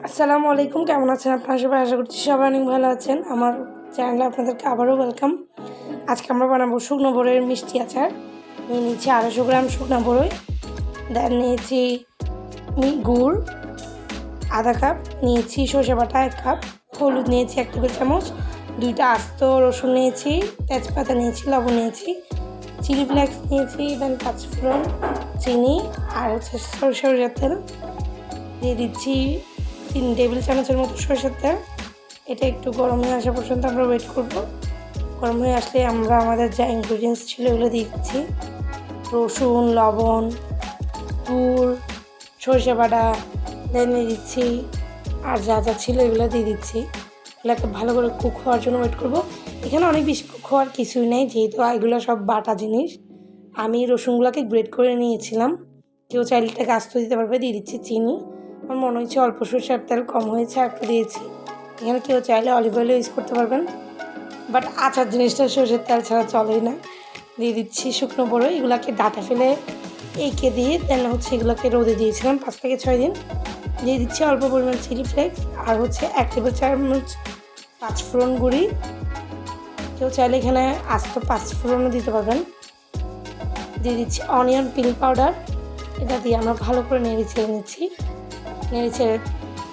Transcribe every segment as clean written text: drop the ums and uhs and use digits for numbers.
আসসালামু আলাইকুম, কেমন আছেন আপনারা সবাই? আশা করছি সবাই অনেক ভালো আছেন। আমার চ্যানেলে আপনাদেরকে আবারও ওয়েলকাম। আজকে আমরা বানাবো শুকনো বড়ইয়ের মিষ্টি আচার। নিয়ে নিয়েছি 250 গ্রাম শুকনো বড়ই, দেন নিয়েছি গুড় আধা কাপ, নিয়েছি সরষে বাটা 1 কাপ, হলুদ নিয়েছি 1 টেবিল চামচ, 2টা আস্ত রসুন নিয়েছি, তেজপাতা নিয়েছি, লবণ নিয়েছি, চিলি ফ্লেক্স নিয়েছি, দেন পাঁচফোড়ন, চিনি আর সরষের তেল দিয়ে দিচ্ছি 3 টেবিল চামচের মতো সরষের তেল। এটা একটু গরম হয়ে আসা পর্যন্ত আমরা ওয়েট করব। গরম হয়ে আসলে আমরা আমাদের যা ইনগ্রিডিয়েন্টস ছিল এগুলো দিয়ে দিচ্ছি: রসুন, লবণ, গুড়, সরষে বাটা, দেন দিয়ে দিচ্ছি আর যা যা ছিল এগুলো দিয়ে দিচ্ছি। এগুলোকে ভালো করে কুক হওয়ার জন্য ওয়েট করব। এখানে অনেক বেশি কুক হওয়ার কিছুই নেই, যেহেতু এগুলো সব বাটা জিনিস। আমি রসুনগুলোকে গ্রেট করে নিয়েছিলাম, কেউ চাইলে এটাকে আস্ত দিতে পারবে। দিয়ে দিচ্ছি চিনি, আমার মনে হচ্ছে অল্প সরষের তেল কম হয়েছে, একটু দিয়েছি। এখানে কেউ চাইলে অলিভ অয়েলও ইউজ করতে পারবেন, বাট আচার জিনিসটা সরষের তেল ছাড়া চলেই না। দিয়ে দিচ্ছি শুকনো বড়ই, এগুলোকে ডাটা ফেলে এঁকে দিয়ে দেন এগুলোকে রোদে দিয়েছিলাম 5 থেকে 6 দিন। দিয়ে দিচ্ছি অল্প পরিমাণ চিলি ফ্লেক্স আর 1 টেবিল চামচ পাঁচফোড়ন গুঁড়ি। কেউ চাইলে এখানে আস্ত পাঁচফোড়নও দিতে পারবেন। দিয়ে দিচ্ছি অনিয়ন পিল পাউডার, এটা দিয়ে আমরা ভালো করে নেড়ে ছেড়ে নিচ্ছি। নেড়ে ছেড়ে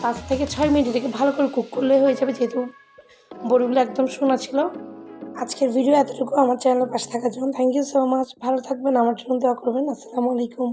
5 থেকে 6 মিনিট এটাকে ভালো করে কুক করলে হয়ে যাবে, যেহেতু বড়িগুলো একদম শোনা ছিল। আজকের ভিডিও এতটুকু। আমার চ্যানেলের পাশে থাকার জন্য থ্যাংক ইউ সো মাচ। ভালো থাকবেন, আমার জন্য দোয়া করবেন। আসসালামু আলাইকুম।